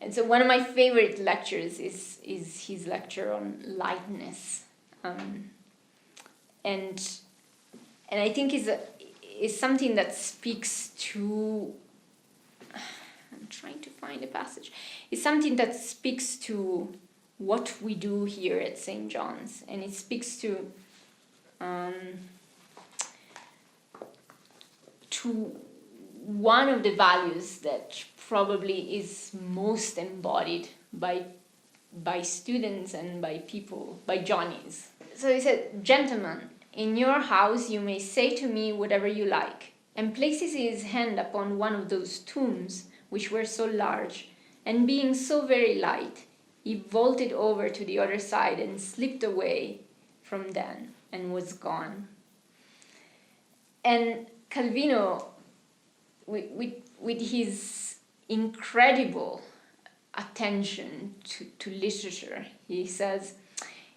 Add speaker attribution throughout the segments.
Speaker 1: And so one of my favorite lectures is his lecture on lightness. And I think is something that speaks to, I'm trying to find a passage, it's something that speaks to what we do here at St. John's, and it speaks to one of the values that probably is most embodied by students and by people, by Johnnies. So he said, "Gentlemen, in your house you may say to me whatever you like," and places his hand upon one of those tombs which were so large, and being so very light, he vaulted over to the other side and slipped away from them and was gone. And Calvino, with his incredible attention to literature, he says,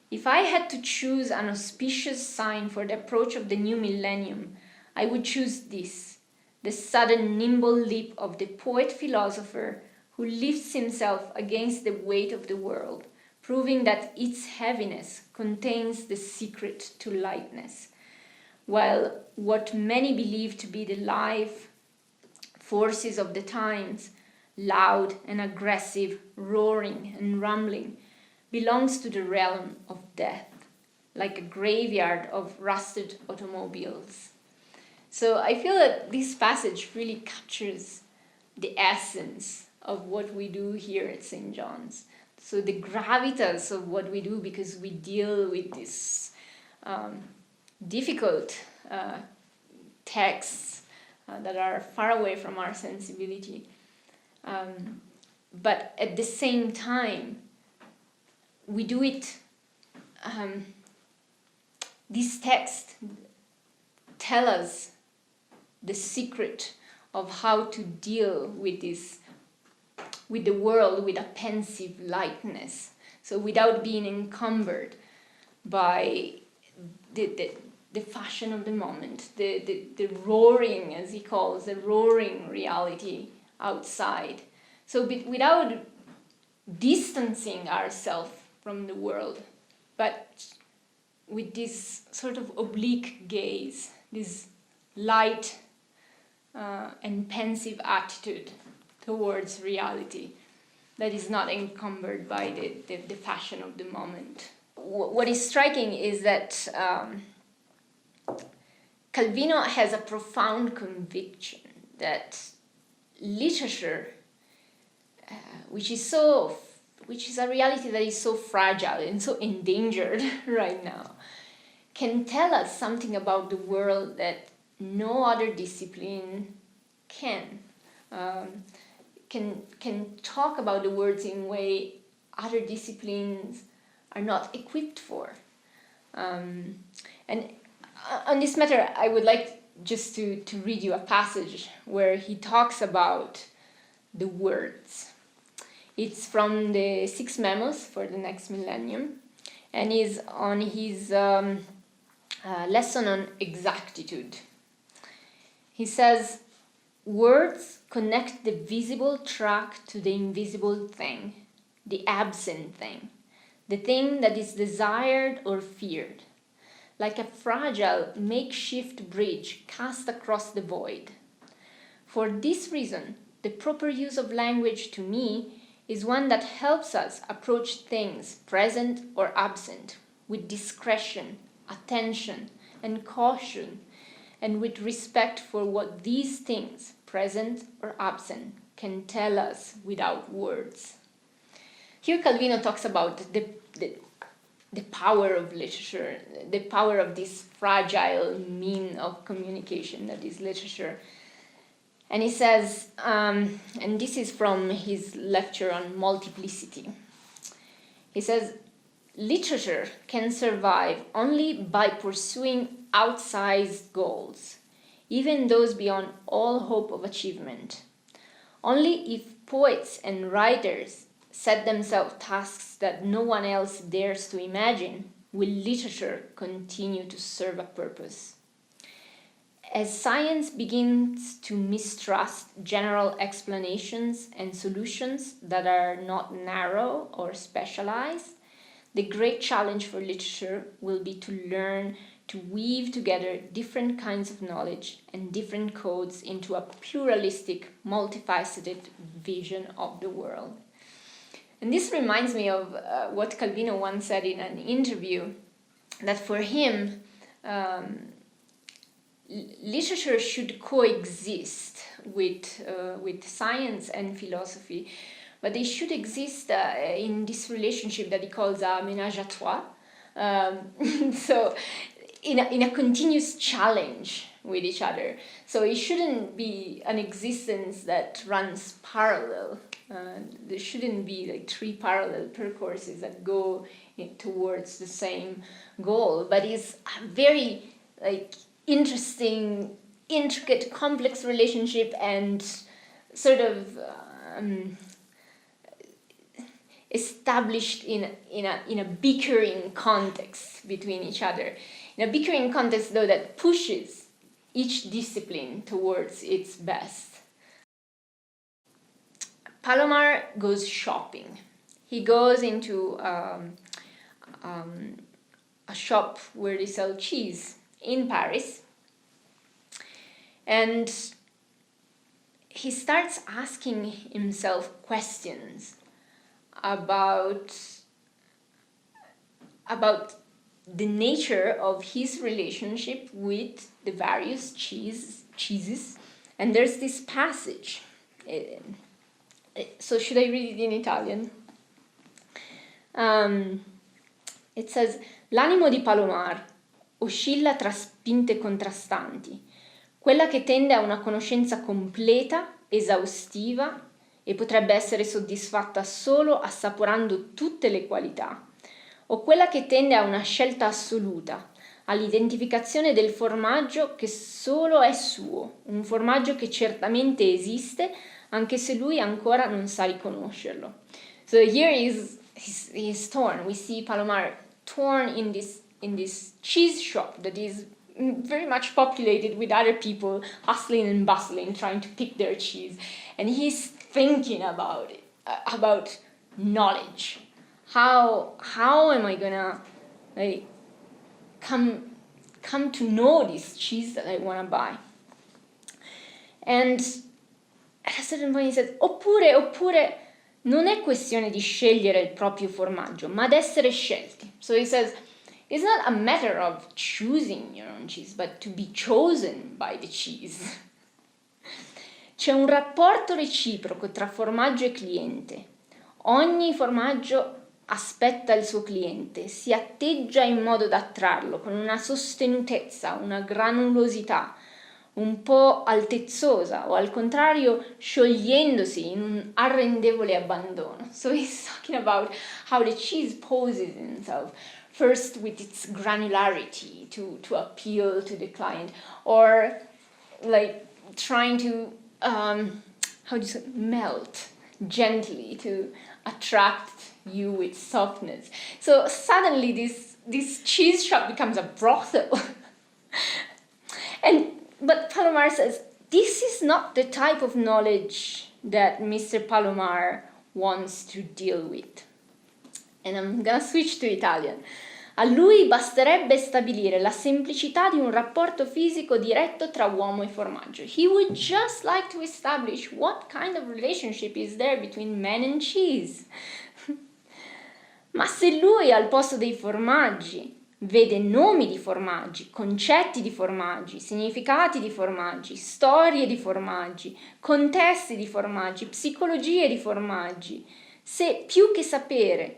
Speaker 1: "If I had to choose an auspicious sign for the approach of the new millennium, I would choose this, the sudden nimble leap of the poet-philosopher who lifts himself against the weight of the world, proving that its heaviness contains the secret to lightness, while what many believe to be the life forces of the times, loud and aggressive, roaring and rumbling, belongs to the realm of death, like a graveyard of rusted automobiles." So I feel that this passage really captures the essence of what we do here at St. John's. So the gravitas of what we do, because we deal with this difficult texts that are far away from our sensibility. But at the same time, we do it, these texts tell us the secret of how to deal with the world with a pensive lightness. So without being encumbered by the fashion of the moment, the roaring, as he calls, the roaring reality outside. So without distancing ourselves from the world, but with this sort of oblique gaze, this light and pensive attitude towards reality that is not encumbered by the fashion of the moment. What is striking is that Calvino has a profound conviction that literature, which is a reality that is so fragile and so endangered right now, can tell us something about the world that no other discipline can. Can talk about the words in a way other disciplines are not equipped for. And on this matter, I would like just to read you a passage where he talks about the words. It's from the 6 Memos for the next millennium, and is on his lesson on exactitude. He says, "Words connect the visible track to the invisible thing, the absent thing, the thing that is desired or feared, like a fragile makeshift bridge cast across the void. For this reason, the proper use of language to me is one that helps us approach things present or absent with discretion, attention, and caution, and with respect for what these things, present or absent, can tell us without words." Here Calvino talks about the power of literature, the power of this fragile mean of communication that is literature. And he says, and this is from his lecture on multiplicity, he says, "Literature can survive only by pursuing outsized goals, even those beyond all hope of achievement. Only if poets and writers set themselves tasks that no one else dares to imagine will literature continue to serve a purpose." As science begins to mistrust general explanations and solutions that are not narrow or specialized, the great challenge for literature will be to learn to weave together different kinds of knowledge and different codes into a pluralistic, multifaceted vision of the world. And this reminds me of what Calvino once said in an interview, that for him, literature should coexist with science and philosophy, but they should exist in this relationship that he calls a ménage à trois. So in a continuous challenge with each other. So it shouldn't be an existence that runs parallel. There shouldn't be like three parallel percourses that go towards the same goal, but it's a very like interesting, intricate, complex relationship, and sort of established in a bickering context between each other. In a bickering context, though, that pushes each discipline towards its best. Palomar goes shopping. He goes into a shop where they sell cheese in Paris, and he starts asking himself questions about the nature of his relationship with the various cheeses. And there's this passage. So should I read it in Italian? It says, l'animo di Palomar oscilla tra spinte contrastanti, quella che tende a una conoscenza completa, esaustiva, e potrebbe essere soddisfatta solo assaporando tutte le qualità, o quella che tende a una scelta assoluta, all'identificazione del formaggio che solo è suo, un formaggio che certamente esiste, anche se lui ancora non sa riconoscerlo. So here he's torn. We see Palomar torn in this cheese shop that is very much populated with other people hustling and bustling, trying to pick their cheese. And he's thinking about it, about knowledge. How am I gonna like come to know this cheese that I wanna buy? And at a certain point he says, oppure non è questione di scegliere il proprio formaggio, ma d'essere scelti. So he says, it's not a matter of choosing your own cheese, but to be chosen by the cheese. C'è un rapporto reciproco tra formaggio e cliente. Ogni formaggio aspetta il suo cliente, si atteggia in modo da attrarlo, con una sostenutezza, una granulosità, un po' altezzosa, o al contrario sciogliendosi in un arrendevole abbandono. So he's talking about how the cheese poses itself, first with its granularity to appeal to the client, or like trying to melt gently to attract you with softness. So suddenly this cheese shop becomes a brothel. But Palomar says, this is not the type of knowledge that Mr. Palomar wants to deal with. And I'm gonna switch to Italian. A lui basterebbe stabilire la semplicità di un rapporto fisico diretto tra uomo e formaggio. He would just like to establish what kind of relationship is there between man and cheese. Ma se lui al posto dei formaggi vede nomi di formaggi, concetti di formaggi, significati di formaggi, storie di formaggi, contesti di formaggi, psicologie di formaggi, se più che sapere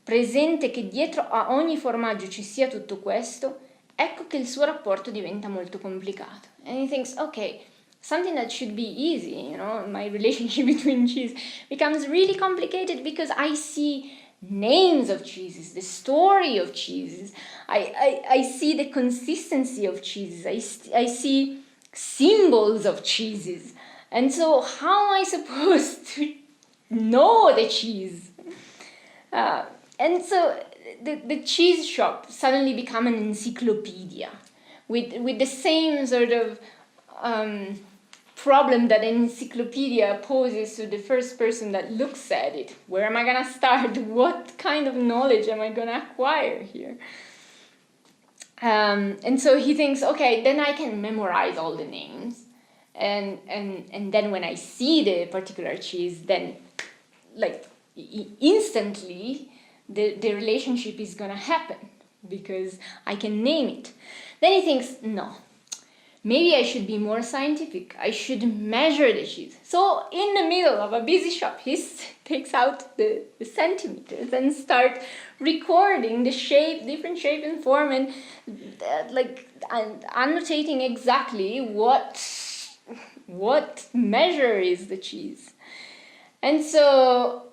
Speaker 1: presente che dietro a ogni formaggio ci sia tutto questo, ecco che il suo rapporto diventa molto complicato. And he thinks, okay, something that should be easy, my relationship between cheese becomes really complicated because I see names of cheeses, the story of cheeses, I see the consistency of cheeses, I see symbols of cheeses, and so how am I supposed to know the cheese? And so the cheese shop suddenly become an encyclopedia with the same sort of problem that an encyclopedia poses to the first person that looks at it. Where am I going to start? What kind of knowledge am I going to acquire here? And so he thinks, okay, then I can memorize all the names. And then when I see the particular cheese, then like instantly the relationship is going to happen because I can name it. Then he thinks, no. Maybe I should be more scientific. I should measure the cheese. So in the middle of a busy shop, he takes out the centimeters and start recording the shape, different shape and form, and annotating exactly what measure is the cheese. And so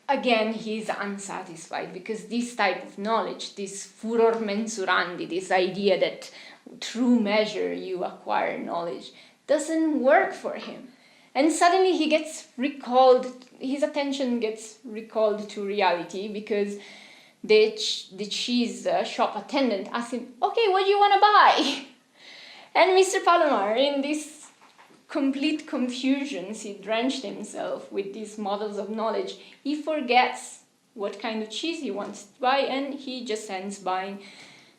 Speaker 1: again, he's unsatisfied because this type of knowledge, this furor mensurandi, this idea that through measure you acquire knowledge, doesn't work for him. And suddenly he gets recalled, his attention gets recalled to reality because the cheese shop attendant asks him, okay, what do you want to buy? And Mr. Palomar, in this complete confusion, he drenched himself with these models of knowledge. He forgets what kind of cheese he wants to buy, and he just ends buying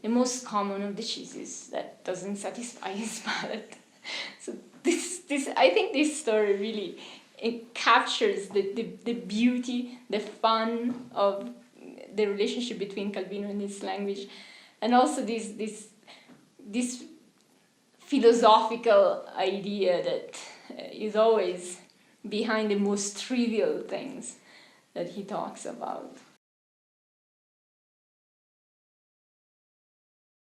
Speaker 1: the most common of the cheeses that doesn't satisfy his palate. So I think this story really captures the beauty, the fun of the relationship between Calvino and his language, and also this philosophical idea that is always behind the most trivial things that he talks about.